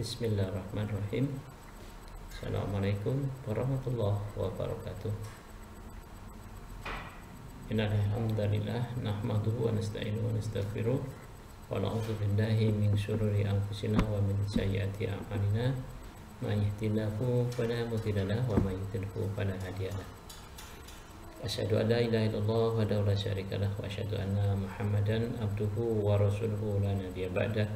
Bismillahirrahmanirrahim. Assalamualaikum warahmatullahi wabarakatuh. Innal hamdalillah nahmaduhu wa nasta'inuhu wa nastaghfiruh wa na'udzu billahi min syururi anfusina wa min sayyiati a'malina. May yahdihillahu fala mudilla lahu wa may yudlilhu fala hadiya lahu. Asyhadu an la ilaha illallah wahdahu la syarika lahu wa asyhadu anna Muhammadan abduhu wa rasuluhu la nabiyya ba'dah.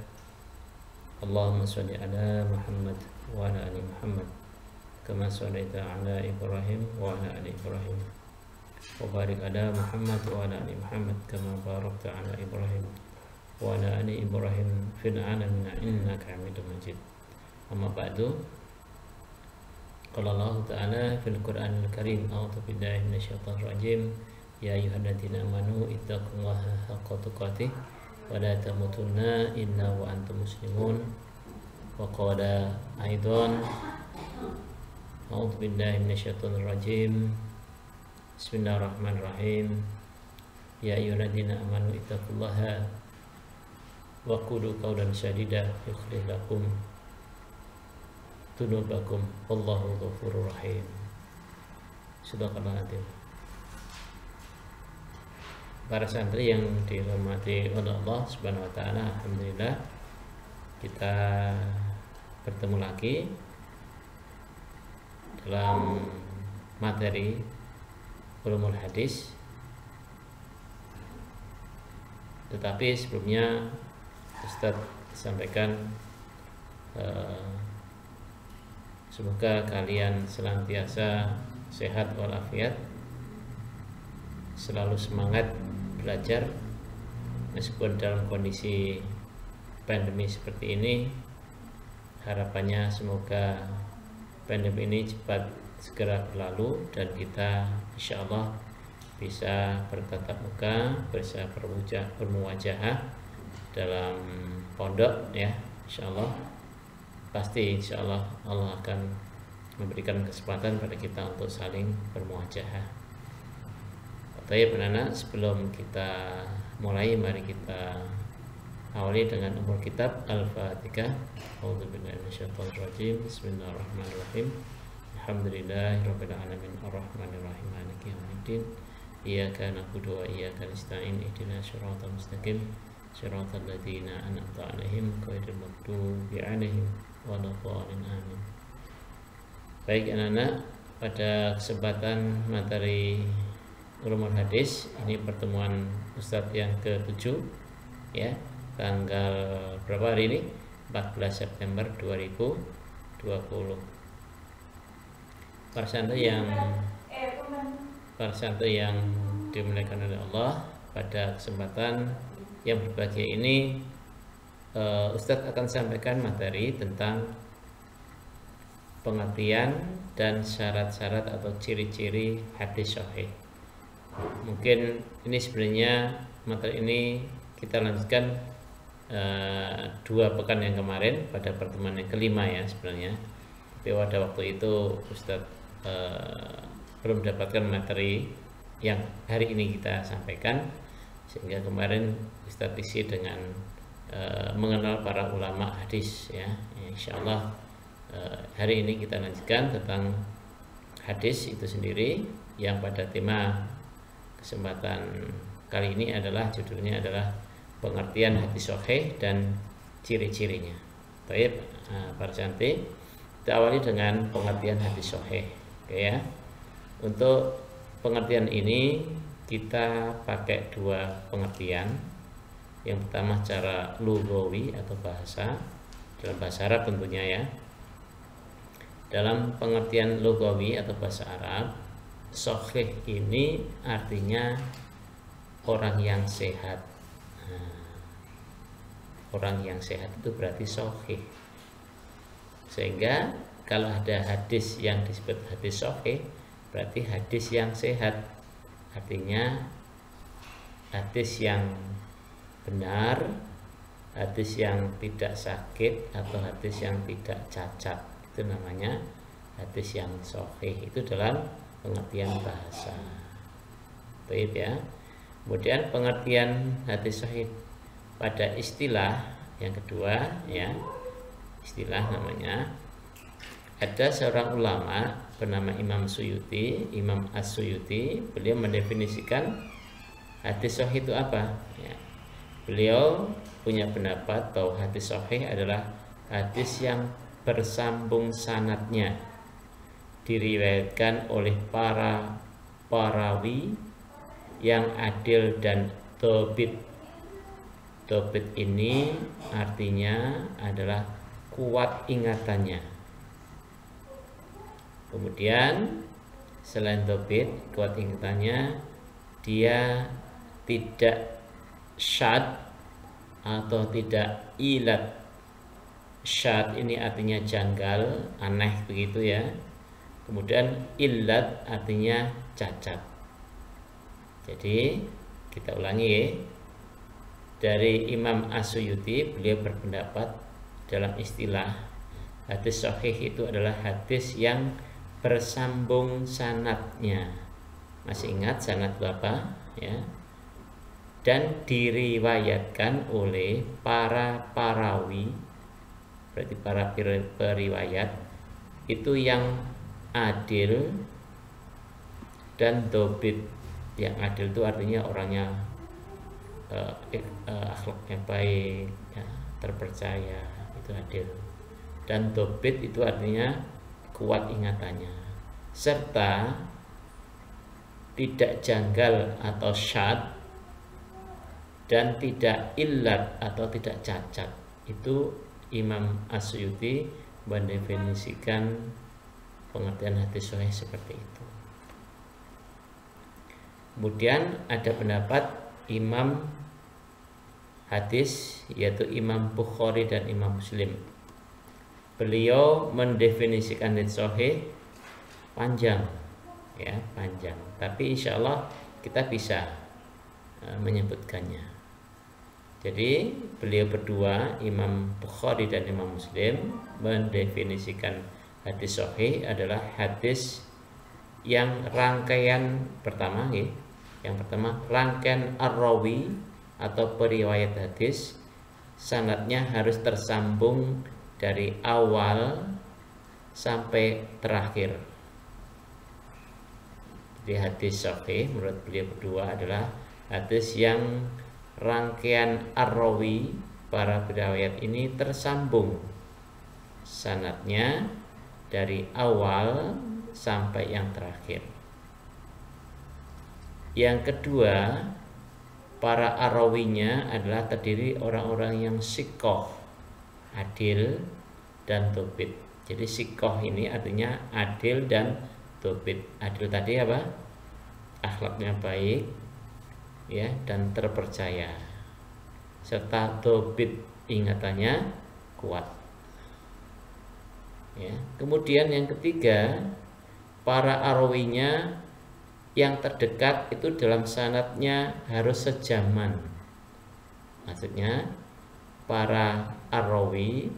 Allahumma sholli ala Muhammad wa ala ali Muhammad kama shallaita ala Ibrahim wa ala ali Ibrahim wa barik ala Muhammad wa ala ali Muhammad kama barakta ala Ibrahim wa ala ali Ibrahim fil alamin innaka Hamidum Majid. Amma ba'du. Qala Allah Ta'ala fil Qur'anil Karim, a'udzu billahi minasyaitonir rajim. Ya ayyuhalladzina amanu ittaqullaha haqqa tuqatih wa la tamutunna illa wa antum muslimun. Wa qala aidan a'udzu billahi minasyaitonir rajim. Bismillahirrahmanirrahim. Ya ayyuhalladzina amanu ittaqullaha wa qulu qawlan sadida yukhlih lakum dunubakum wallahu ghafurur rahim. Sadaqallahul adzim. Para santri yang dihormati oleh Allah Subhanahu wa taala, alhamdulillah kita bertemu lagi dalam materi ulumul hadis. Tetapi sebelumnya Ustaz sampaikan semoga kalian senantiasa sehat walafiat, selalu semangat belajar meskipun dalam kondisi pandemi seperti ini. Harapannya semoga pandemi ini cepat segera berlalu dan kita insya Allah bisa bertatap muka, bisa bermuwajahah dalam pondok ya, insya Allah. Pasti insya Allah Allah akan memberikan kesempatan pada kita untuk saling bermuwajahah. Baik anak-anak, sebelum kita mulai, mari kita awali dengan umur kitab Al-Fatihah. A'udzubillahi minasyaitonir rajim. Bismillahirrahmanirrahim. Alhamdulillahirabbil alamin arrahmanirrahim maliki yaumiddin. Iyyaka na'budu wa iyyaka nasta'in. Ihdinas siratal mustaqim. Siratal ladzina an'amta 'alaihim ghairil maghdubi 'alaihim waladdallin. Amin. Baik anak-anak, pada kesempatan materi ulumul hadis ini pertemuan Ustadz yang ke-7 ya, tanggal berapa hari ini? 14 September 2020. Para santri yang dimuliakan oleh Allah, pada kesempatan yang berbahagia ini Ustadz akan sampaikan materi tentang pengertian dan syarat-syarat atau ciri-ciri hadis sahih. Mungkin ini sebenarnya materi ini kita lanjutkan 2 pekan yang kemarin pada pertemuan yang kelima ya sebenarnya. Tapi pada waktu itu Ustadz belum mendapatkan materi yang hari ini kita sampaikan, sehingga kemarin Ustadz isi dengan mengenal para ulama hadis ya. Insya Allah hari ini kita lanjutkan tentang hadis itu sendiri, yang pada tema kesempatan kali ini adalah judulnya adalah pengertian hadis sahih dan ciri-cirinya. Baik, para santri, kita awali dengan pengertian hadis sahih. Oke ya. Untuk pengertian ini kita pakai 2 pengertian. Yang pertama secara lughawi atau bahasa, dalam bahasa Arab tentunya ya. Dalam pengertian lughawi atau bahasa Arab, sahih ini artinya orang yang sehat. Orang yang sehat itu berarti sahih. Sehingga kalau ada hadis yang disebut hadis sahih, berarti hadis yang sehat. Artinya hadis yang benar, hadis yang tidak sakit atau hadis yang tidak cacat, itu namanya hadis yang sahih. Itu dalam pengertian bahasa. Baik ya. Kemudian pengertian hadis sahih pada istilah yang kedua ya, istilah namanya. Ada seorang ulama bernama Imam Suyuti, Imam As-Suyuti. Beliau mendefinisikan hadis sahih itu apa? Ya. Beliau punya pendapat bahwa hadis sahih adalah hadis yang bersambung sanadnya, diriwayatkan oleh para perawi yang adil dan dobit. Dobit ini artinya adalah kuat ingatannya. Kemudian selain dobit, kuat ingatannya, dia tidak syad atau tidak ilat. Syad ini artinya janggal, aneh begitu ya. Kemudian ilat artinya cacat. Jadi kita ulangi ya. Dari Imam As-Suyuti, beliau berpendapat dalam istilah hadis sahih itu adalah hadis yang bersambung sanadnya. Masih ingat sanad itu apa? Ya. Dan diriwayatkan oleh para perawi, berarti para periwayat itu yang adil dan dobit. Yang adil itu artinya orangnya akhlaknya baik, ya, terpercaya, itu adil. Dan dobit itu artinya kuat ingatannya, serta tidak janggal atau syad dan tidak illat atau tidak cacat. Itu Imam As-Suyuti mendefinisikan pengertian hadis sahih seperti itu. Kemudian ada pendapat Imam hadis, yaitu Imam Bukhari dan Imam Muslim. Beliau mendefinisikan hadis sahih panjang, ya, panjang. Tapi insya Allah kita bisa menyebutkannya. Jadi beliau berdua, Imam Bukhari dan Imam Muslim, mendefinisikan hadis sahih adalah hadis yang rangkaian pertama, ya. Yang pertama, rangkaian ar-rawi atau periwayat hadis sanadnya harus tersambung dari awal sampai terakhir. Jadi hadis sahih menurut beliau berdua adalah hadis yang rangkaian ar-rawi, para periwayat ini tersambung sanadnya dari awal sampai yang terakhir. Yang kedua, para ar-rawinya adalah terdiri orang-orang yang sikoh, adil dan dobit. Jadi sikoh ini artinya adil dan dobit. Adil tadi apa? Akhlaknya baik, ya, dan terpercaya, serta dobit ingatannya kuat, ya. Kemudian yang ketiga, para ar-rawinya yang terdekat itu dalam sanadnya harus sejaman. Maksudnya para ar-rawi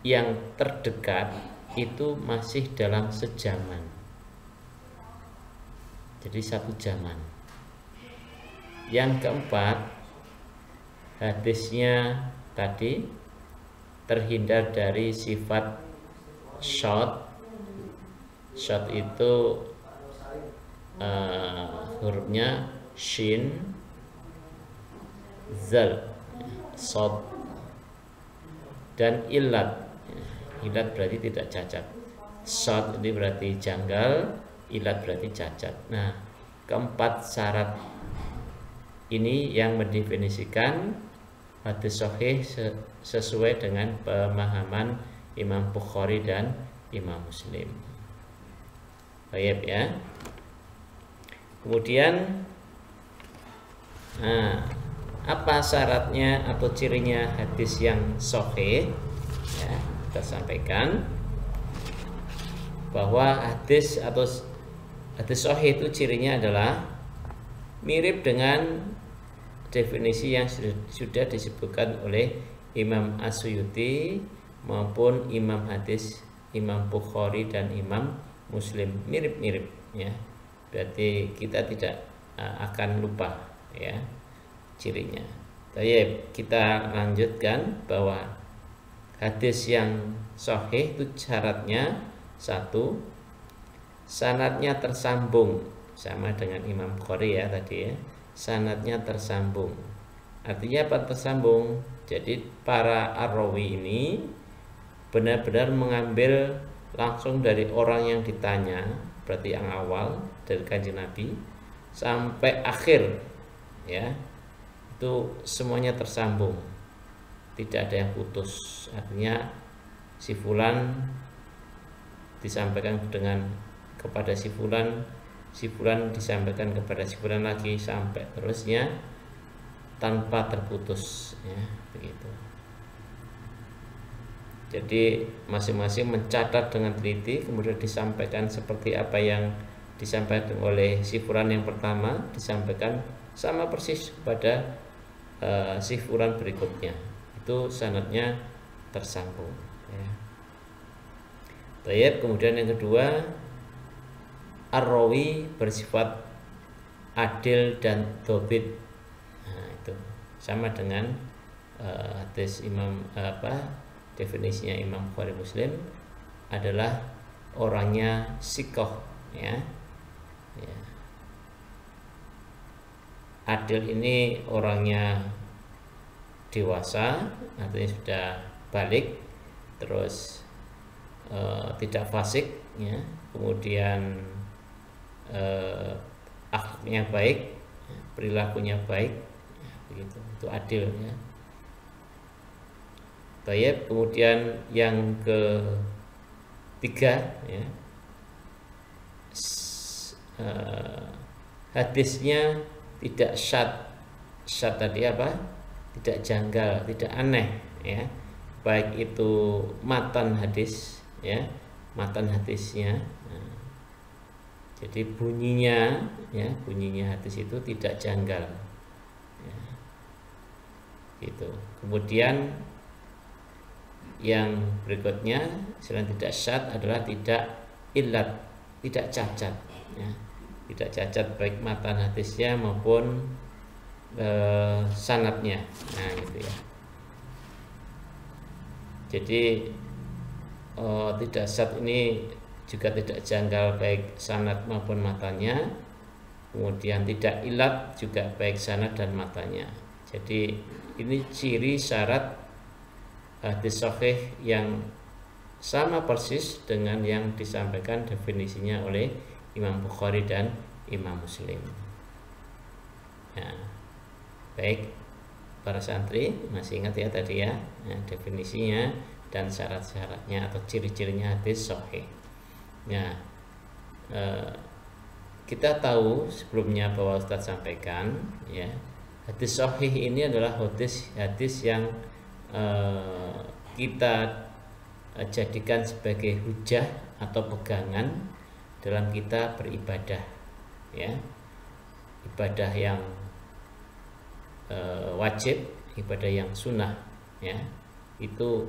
yang terdekat itu masih dalam sejaman, jadi satu zaman. Yang keempat, hadisnya tadi terhindar dari sifat short. Short itu hurufnya shin, zal, short, dan ilat. Ilat berarti tidak cacat. Short ini berarti janggal, ilat berarti cacat. Nah, keempat syarat ini yang mendefinisikan hadis sahih sesuai dengan pemahaman Imam Bukhari dan Imam Muslim. Baik ya. Kemudian, apa syaratnya atau cirinya hadis yang sahih? Ya, kita sampaikan bahwa hadis sahih itu cirinya adalah mirip dengan definisi yang sudah disebutkan oleh Imam As-Suyuti maupun imam hadis Imam Bukhari dan Imam Muslim, mirip-mirip, ya. Berarti kita tidak akan lupa, ya, cirinya. Baik, kita lanjutkan bahwa hadis yang sahih itu syaratnya satu, sanadnya tersambung, sama dengan Imam Bukhari ya tadi ya, sanadnya tersambung. Artinya apa tersambung? Jadi para arrawi ini benar-benar mengambil langsung dari orang yang ditanya, berarti yang awal dari Kanjeng Nabi sampai akhir ya, itu semuanya tersambung, tidak ada yang putus. Artinya si fulan disampaikan kepada si fulan disampaikan kepada si fulan lagi sampai terusnya tanpa terputus ya, begitu. Jadi masing-masing mencatat dengan teliti, kemudian disampaikan seperti apa yang disampaikan oleh si fulan yang pertama, disampaikan sama persis kepada si fulan berikutnya. Itu sanadnya tersambung ya. Baik, kemudian yang kedua, ar-rawi bersifat adil dan dobit. Nah, itu sama dengan hadis definisinya Imam Bukhari Muslim adalah orangnya sikoh ya. Ya. Adil ini orangnya dewasa, artinya sudah balik, terus tidak fasik ya, kemudian akhlaknya baik, perilakunya baik ya, begitu, itu adil ya. Baik, kemudian yang ketiga ya, hadisnya tidak syad tadi apa? Tidak janggal, tidak aneh ya. Baik itu matan hadis ya, matan hadisnya. Nah, jadi bunyinya hadis itu tidak janggal. Ya. Gitu. Kemudian yang berikutnya selain tidak syad adalah tidak illat, tidak cacat ya. Tidak cacat baik matan hadisnya maupun sanadnya. Nah, gitu ya. Jadi tidak syad ini juga tidak janggal baik sanad maupun matanya, kemudian tidak ilat juga baik sanad dan matanya. Jadi ini ciri syarat hadis sahih yang sama persis dengan yang disampaikan definisinya oleh Imam Bukhari dan Imam Muslim. Nah, baik para santri masih ingat ya tadi ya, definisinya dan syarat-syaratnya atau ciri-cirinya hadis sahih. Nah, kita tahu sebelumnya bahwa Ustaz sampaikan ya, hadis sahih ini adalah hadis yang kita jadikan sebagai hujah atau pegangan dalam kita beribadah ya, ibadah yang wajib, ibadah yang sunnah ya, itu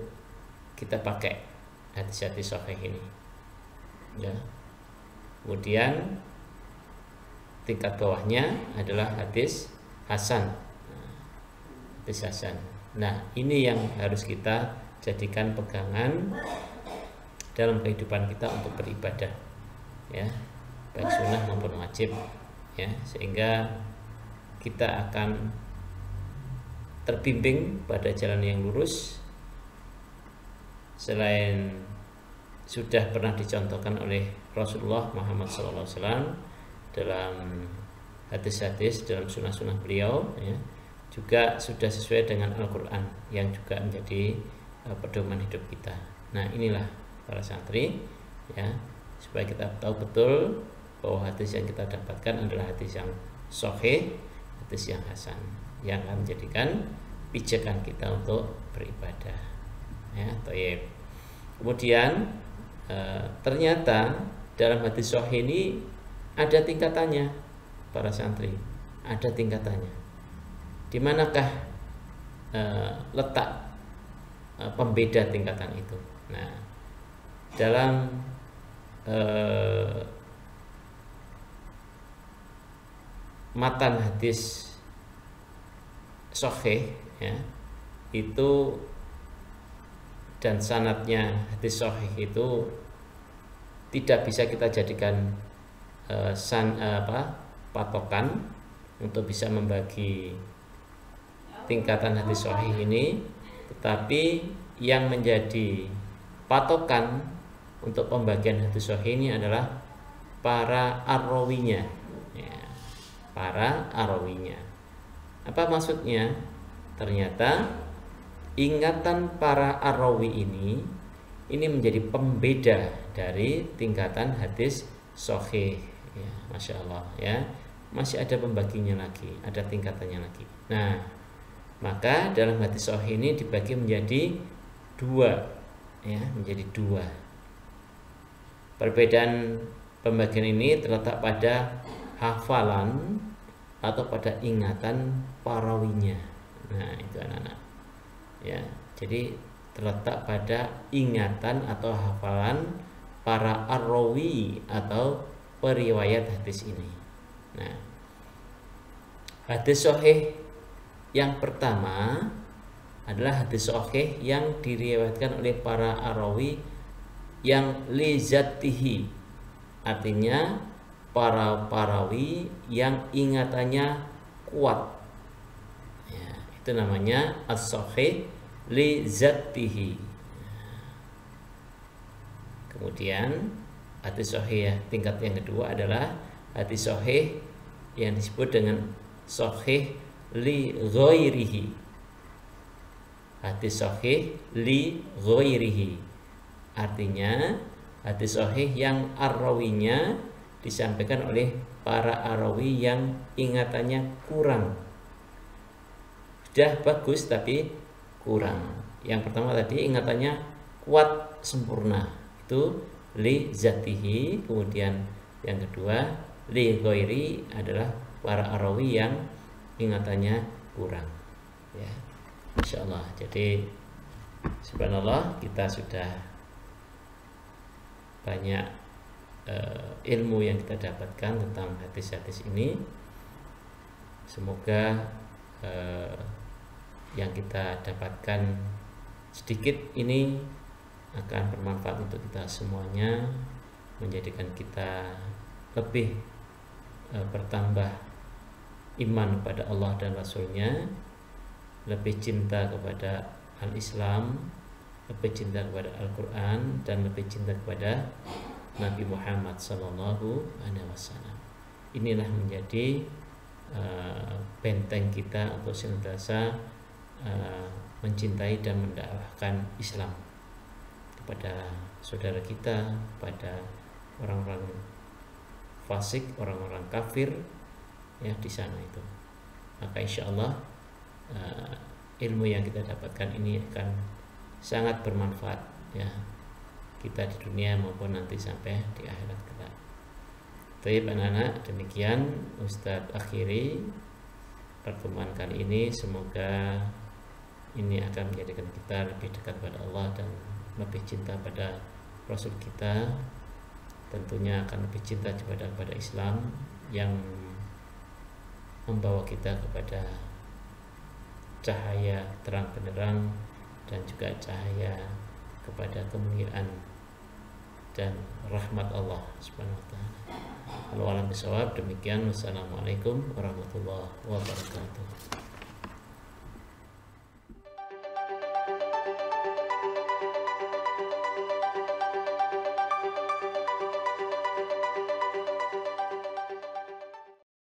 kita pakai hadis-hadis sahih ini ya. Kemudian tingkat bawahnya adalah hadis hasan. Hadis hasan. Nah, ini yang harus kita jadikan pegangan dalam kehidupan kita untuk beribadah ya, baik sunnah maupun wajib ya, sehingga kita akan terbimbing pada jalan yang lurus. Selain sudah pernah dicontohkan oleh Rasulullah Muhammad SAW dalam hadis-hadis, dalam sunnah-sunnah beliau ya, juga sudah sesuai dengan Al-Quran yang juga menjadi pedoman hidup kita. Nah, inilah para santri ya, supaya kita tahu betul bahwa hadis yang kita dapatkan adalah hadis yang sahih, hadis yang hasan, yang akan menjadikan pijakan kita untuk beribadah ya. Thayyib. Kemudian ternyata dalam hadis sahih ini ada tingkatannya para santri, ada tingkatannya. Di manakah letak pembeda tingkatan itu? Nah, dalam matan hadis sahih ya, itu dan sanadnya hadis sahih itu tidak bisa kita jadikan patokan untuk bisa membagi tingkatan hadis sahih ini, tetapi yang menjadi patokan untuk pembagian hadis sahih ini adalah para arrawinya, ya, para arrawinya. Apa maksudnya? Ternyata ingatan para arrawi ini menjadi pembeda dari tingkatan hadis sahih. Ya, Masya Allah, ya, masih ada pembaginya lagi, ada tingkatannya lagi. Nah, maka dalam hadis sahih ini dibagi menjadi dua, ya, menjadi dua. Perbedaan pembagian ini terletak pada hafalan atau pada ingatan parawinya. Nah, itu anak-anak, ya, jadi terletak pada ingatan atau hafalan para arrawi atau periwayat hadis ini. Nah, hadis sahih yang pertama adalah hadis sahih yang diriwayatkan oleh para arrawi yang li zatihi, artinya para parawi yang ingatannya kuat, ya, itu namanya as-sahih li zatihi. Kemudian hadis sahih, ya, tingkat yang kedua adalah hadis sahih yang disebut dengan sahih li ghairihi. Hadis sahih li ghairihi artinya hadis sahih yang arrawinya disampaikan oleh para arrawi yang ingatannya kurang. Sudah bagus tapi kurang. Yang pertama tadi ingatannya kuat sempurna, itu li zatihi. Kemudian yang kedua li ghairi adalah para arrawi yang ingatannya kurang, ya. Insyaallah. Jadi subhanallah, kita sudah banyak ilmu yang kita dapatkan tentang hadis-hadis ini. Semoga yang kita dapatkan sedikit ini akan bermanfaat untuk kita semuanya, menjadikan kita lebih bertambah iman kepada Allah dan Rasulnya, lebih cinta kepada al-Islam, lebih cinta kepada Al-Quran, dan lebih cinta kepada Nabi Muhammad SAW. Inilah menjadi benteng kita untuk senantiasa mencintai dan mendakwahkan Islam kepada saudara kita, pada orang-orang fasik, orang-orang kafir, ya, di sana itu. Maka insya Allah ilmu yang kita dapatkan ini akan sangat bermanfaat, ya, kita di dunia maupun nanti sampai di akhirat kelak. Baik anak-anak, demikian Ustadz akhiri pertemuan kali ini. Semoga ini akan menjadikan kita lebih dekat pada Allah dan lebih cinta pada Rasul kita. Tentunya akan lebih cinta kepada Islam yang membawa kita kepada cahaya terang benderang dan juga cahaya kepada kemuliaan dan rahmat Allah Subhanahu wa taala. Wallahu a'lam bishawab. Demikian, wassalamualaikum warahmatullahi wabarakatuh.